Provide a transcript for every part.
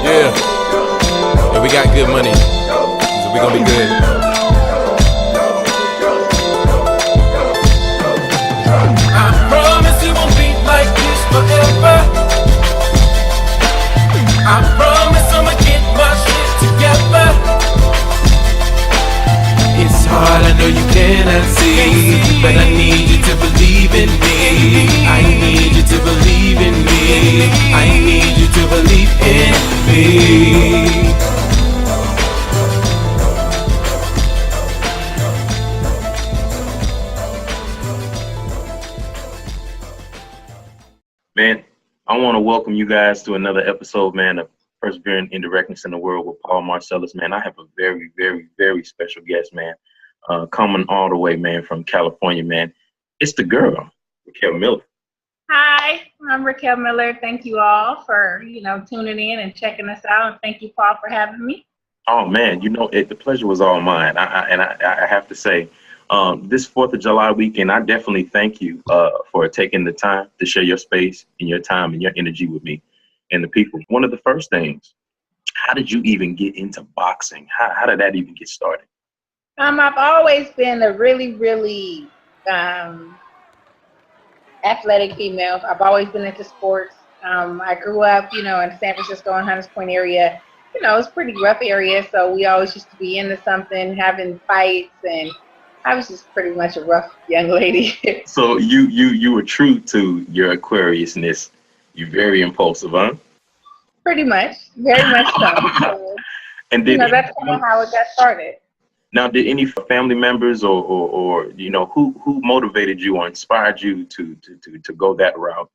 Yeah. And we got good money. So we gonna be good. I promise it won't be like this forever. I promise I'ma get my shit together. It's hard, I know you cannot see, but I need you to believe in me. I need you to believe in me. I need you to believe in me. Man, I want to welcome you guys to another episode, man, of Persevering Indirectness in the World with Paul Marcellus. Man, I have a very, very, very special guest, man, coming all the way, man, from California, man. It's the girl, Raquel Miller. Hi, I'm Raquel Miller. Thank you all for, tuning in and checking us out. And thank you, Paul, for having me. Oh, man, the pleasure was all mine. I have to say, this 4th of July weekend, I definitely thank you for taking the time to share your space and your time and your energy with me and the people. One of the first things, how did you even get into boxing? How did that even get started? I've always been a really, really athletic female. I've always been into sports. I grew up, in San Francisco and Hunters Point area. It's a pretty rough area, so we always used to be into something, having fights, and I was just pretty much a rough young lady. So you were true to your Aquariusness. You're very impulsive, huh? Pretty much, very much so. And that's kind of how it got started. Now, did any family members or who motivated you or inspired you to go that route?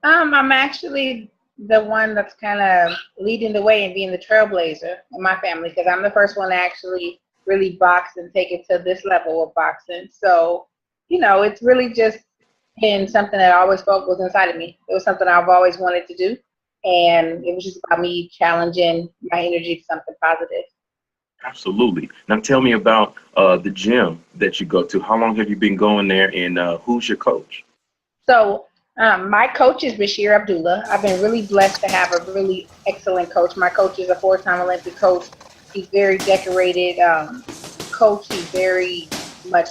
I'm actually the one that's kind of leading the way and being the trailblazer in my family, because I'm the first one to actually really box and take it to this level of boxing. So, it's really just been something that I always felt was inside of me. It was something I've always wanted to do, and it was just about me challenging my energy to something positive. Absolutely. Now tell me about the gym that you go to. How long have you been going there, and who's your coach? So my coach is Bashir Abdullah. I've been really blessed to have a really excellent coach. My coach is a 4-time Olympic coach. He's very decorated coach. He's very much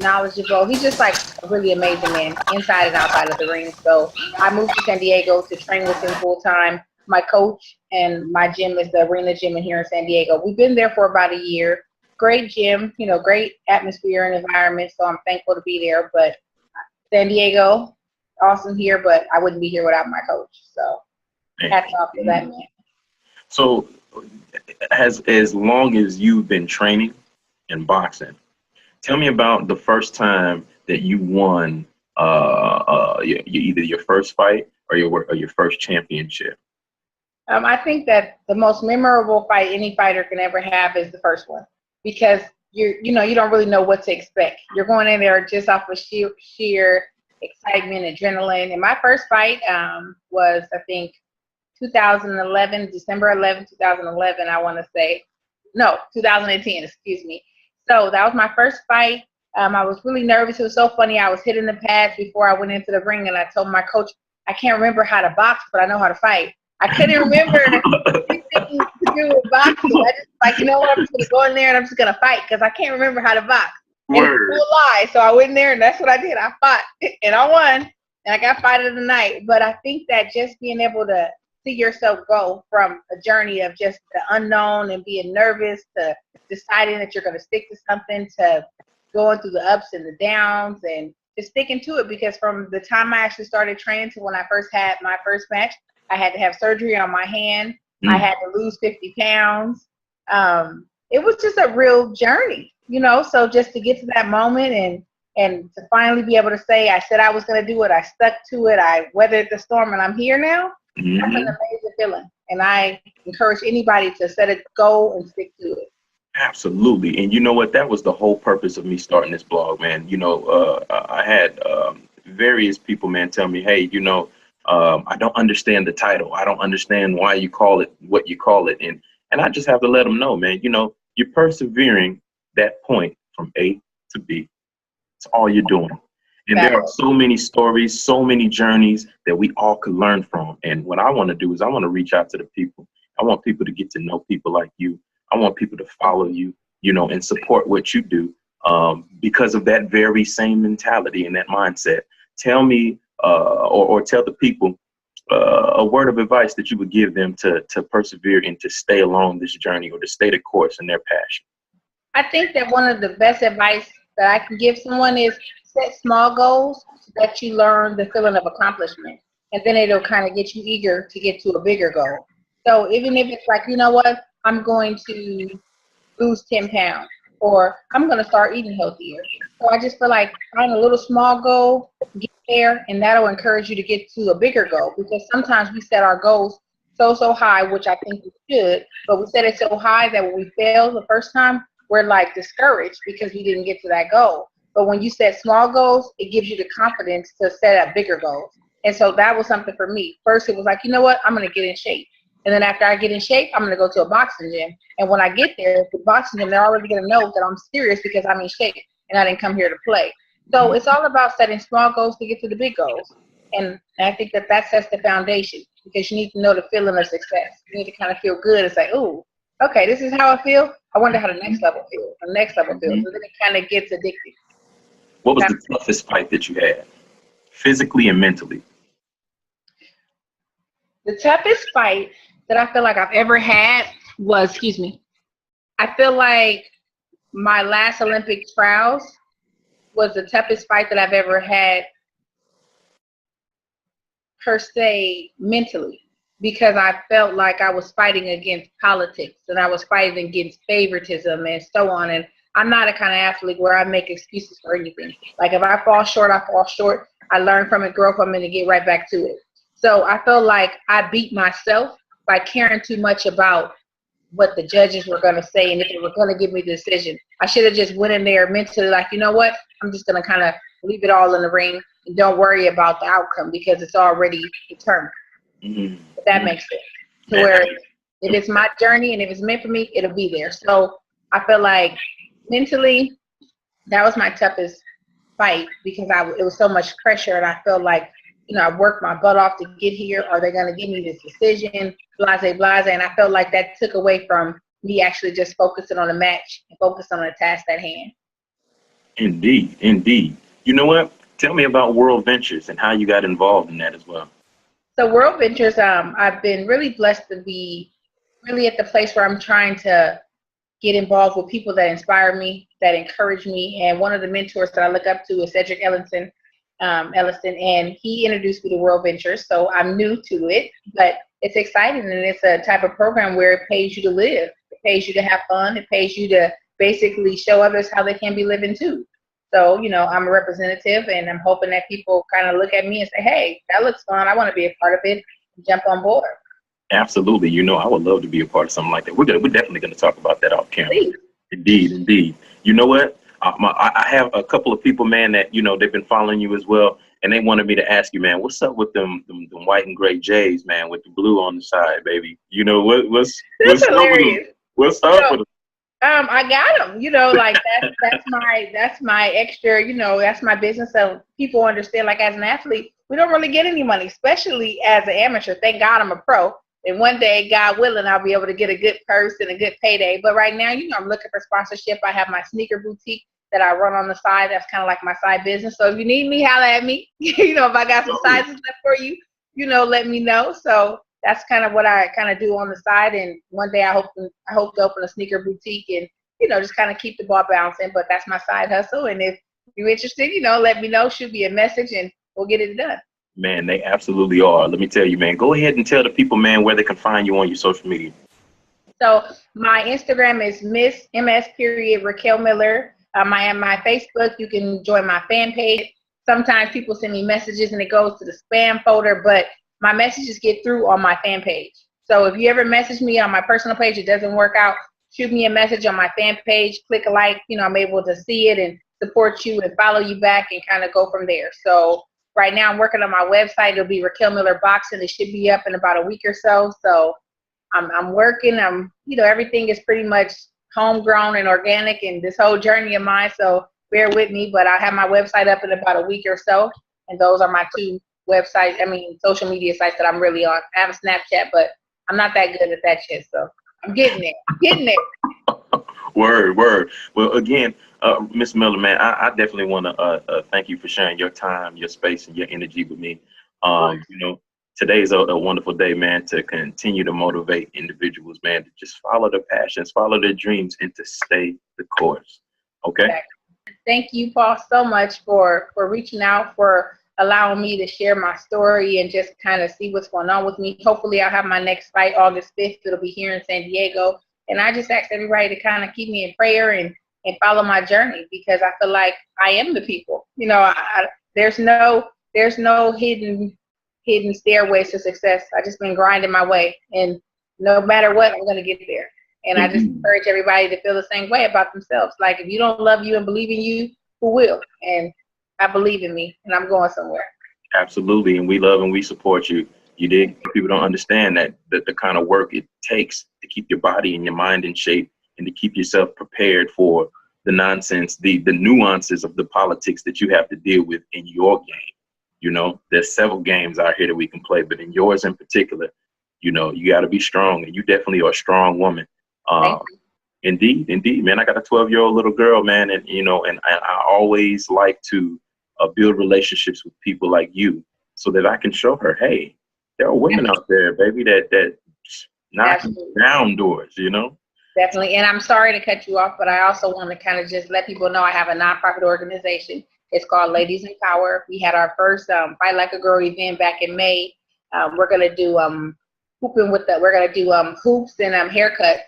knowledgeable. He's just like a really amazing man, inside and outside of the ring. So I moved to San Diego to train with him full time. My coach and my gym is the Arena Gym in here in San Diego. We've been there for about a year. Great gym, great atmosphere and environment. So I'm thankful to be there. But San Diego, awesome here, but I wouldn't be here without my coach. So hats off to that man. So as long as you've been training and boxing, tell me about the first time that you won either your first fight or your first championship. I think that the most memorable fight any fighter can ever have is the first one, because you don't really know what to expect. You're going in there just off of sheer excitement, adrenaline. And my first fight was, I think, 2011, December 11, 2011, I want to say. No, 2010, excuse me. So that was my first fight. I was really nervous. It was so funny. I was hitting the pads before I went into the ring, and I told my coach, I can't remember how to box, but I know how to fight. I couldn't remember anything to do with boxing. I just I'm just going to go in there and I'm just going to fight because I can't remember how to box. And it's no lie. So I went in there and that's what I did. I fought and I won, and I got fight of the night. But I think that just being able to see yourself go from a journey of just the unknown and being nervous to deciding that you're going to stick to something, to going through the ups and the downs and just sticking to it, because from the time I actually started training to when I first had my first match, I had to have surgery on my hand. I had to lose 50 pounds. It was just a real journey, so just to get to that moment and to finally be able to say, I said I was going to do it. I stuck to it. I weathered the storm and I'm here now. Mm-hmm. That's an amazing feeling. And I encourage anybody to set a goal and stick to it. Absolutely. And you know what? That was the whole purpose of me starting this blog, man. I had various people, man, tell me, hey, I don't understand the title. I don't understand why you call it what you call it. And I just have to let them know, man, you're persevering that point from A to B. It's all you're doing. And there are so many stories, so many journeys that we all could learn from. And what I want to do is I want to reach out to the people. I want people to get to know people like you. I want people to follow you, you know, and support what you do because of that very same mentality and that mindset. Tell me or tell the people a word of advice that you would give them to persevere and to stay along this journey or to stay the course in their passion. I think that one of the best advice that I can give someone is set small goals so that you learn the feeling of accomplishment. And then it'll kind of get you eager to get to a bigger goal. So even if it's like, you know what, I'm going to lose 10 pounds or I'm going to start eating healthier. So I just feel like find a little small goal, get there, and that'll encourage you to get to a bigger goal because sometimes we set our goals so high, which I think we should, but we set it so high that when we fail the first time, we're like discouraged because we didn't get to that goal. But when you set small goals, it gives you the confidence to set up bigger goals. And so that was something for me. First, it was like, you know what? I'm going to get in shape. And then after I get in shape, I'm going to go to a boxing gym. And when I get there, the boxing gym, they're already going to know that I'm serious because I'm in shape and I didn't come here to play. So it's all about setting small goals to get to the big goals. And I think that sets the foundation because you need to know the feeling of success. You need to kind of feel good and say, ooh, okay, this is how I feel. I wonder how the next level feels. The next level feels. So then it kind of gets addicted. What was the toughest fight that you had, physically and mentally? The toughest fight that I feel like I've ever had was, I feel like my last Olympic trials was the toughest fight that I've ever had per se mentally because I felt like I was fighting against politics and I was fighting against favoritism and so on. And I'm not a kind of athlete where I make excuses for anything. Like if I fall short, I fall short. I learn from it, grow from it, and get right back to it. So I felt like I beat myself by caring too much about what the judges were going to say and if they were going to give me the decision. I should have just went in there mentally like, you know what? I'm just going to kind of leave it all in the ring and don't worry about the outcome because it's already determined. Mm-hmm. If that makes sense. To where if it's my journey and if it's meant for me, it'll be there. So I feel like mentally, that was my toughest fight because it was so much pressure and I felt like, you know, I worked my butt off to get here. Are they going to give me this decision? Blase. And I felt like that took away from me actually just focusing on the match and focusing on the task at hand. Indeed. You know what? Tell me about World Ventures and how you got involved in that as well. So World Ventures, I've been really blessed to be really at the place where I'm trying to get involved with people that inspire me, that encourage me. And one of the mentors that I look up to is Cedric Ellison, and he introduced me to World Ventures. So I'm new to it, but it's exciting. And it's a type of program where it pays you to live. It pays you to have fun. It pays you to basically show others how they can be living too. So, you know, I'm a representative and I'm hoping that people kind of look at me and say, hey, that looks fun. I want to be a part of it. Jump on board. Absolutely. You know, I would love to be a part of something like that. We're definitely going to talk about that off camera. Please. Indeed. You know what? I have a couple of people, man, that, you know, they've been following you as well. And they wanted me to ask you, man, what's up with them white and gray J's, man, with the blue on the side, baby? You know, what's hilarious. What's up with them? I got them, you know, like that's my extra, you know, that's my business. So people understand, like as an athlete, we don't really get any money, especially as an amateur. Thank God I'm a pro. And one day, God willing, I'll be able to get a good purse and a good payday. But right now, you know, I'm looking for sponsorship. I have my sneaker boutique that I run on the side. That's kind of like my side business. So if you need me, holla at me. You know, if I got some sizes left for you, you know, let me know. So that's kind of what I kind of do on the side. And one day I hope to open a sneaker boutique and, you know, just kind of keep the ball bouncing. But that's my side hustle. And if you're interested, you know, let me know. Shoot me a message and we'll get it done. Man, they absolutely are. Let me tell you, man, go ahead and tell the people, man, where they can find you on your social media. So my Instagram is Miss Raquel Miller. My Facebook, you can join my fan page. Sometimes people send me messages and it goes to the spam folder, but my messages get through on my fan page. So if you ever message me on my personal page, it doesn't work out, shoot me a message on my fan page, click a like, you know, I'm able to see it and support you and follow you back and kind of go from there. So right now I'm working on my website. It'll be Raquel Miller Boxing. It should be up in about a week or so. So I'm working. You know, everything is pretty much homegrown and organic in this whole journey of mine. So bear with me, but I'll have my website up in about a week or so. And those are my two social media sites that I'm really on. I have a Snapchat, but I'm not that good at that shit. So I'm getting it. Getting it. Word. Well, again, Miss Miller, man, I definitely want to thank you for sharing your time, your space, and your energy with me. Today is a wonderful day, man, to continue to motivate individuals, man, to just follow their passions, follow their dreams, and to stay the course. Okay? Exactly. Thank you, Paul, so much for reaching out, for allowing me to share my story and just kind of see what's going on with me. Hopefully, I'll have my next fight August 5th. It'll be here in San Diego. And I just ask everybody to kind of keep me in prayer and follow my journey, because I feel like I am the people. There's no hidden stairways to success. I just been grinding my way, and no matter what, I'm going to get there. And I just encourage everybody to feel the same way about themselves. Like, if you don't love you and believe in you, who will? And I believe in me, and I'm going somewhere. Absolutely. And we love and we support you. You dig? People don't understand that the kind of work it takes to keep your body and your mind in shape, and to keep yourself prepared for the nonsense, the nuances of the politics that you have to deal with in your game. There's several games out here that we can play, but in yours in particular, you got to be strong, and you definitely are a strong woman. Indeed, man. I got a 12-year-old little girl, man, and I always like to build relationships with people like you, so that I can show her, hey, there are women out there, baby, that knock down doors, Definitely. And I'm sorry to cut you off, but I also want to kind of just let people know I have a nonprofit organization. It's called Ladies in Power. We had our first Fight Like a Girl event back in May. We're gonna do hoops and haircuts.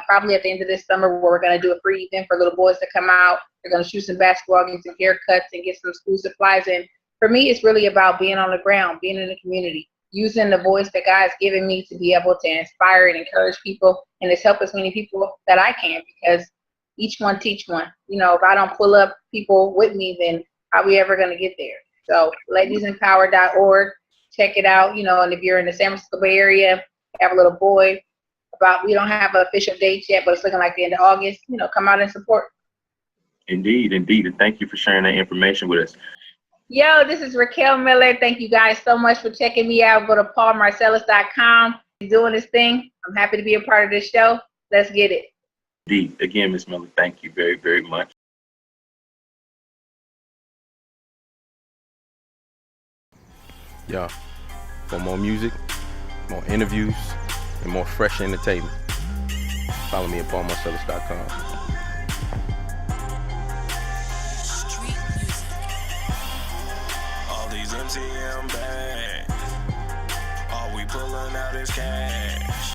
Probably at the end of this summer, where we're gonna do a free event for little boys to come out. They're gonna shoot some basketball, get some haircuts, and get some school supplies. And for me, it's really about being on the ground, being in the community, using the voice that God's given me to be able to inspire and encourage people, and to help as many people that I can, because each one teach one. If I don't pull up people with me, then how are we ever going to get there? So ladiesempower.org, check it out. And if you're in the San Francisco Bay Area, have a little boy, we don't have an official date yet, but it's looking like the end of August, come out and support. Indeed. And thank you for sharing that information with us. Yo, this is Raquel Miller. Thank you guys so much for checking me out. Go to paulmarcellus.com. He's doing his thing. I'm happy to be a part of this show. Let's get it. Indeed. Again, Ms. Miller, thank you very, very much. Yeah. For more music, more interviews, and more fresh entertainment, follow me at paulmarcellus.com. MTM bag. All we pulling out is cash.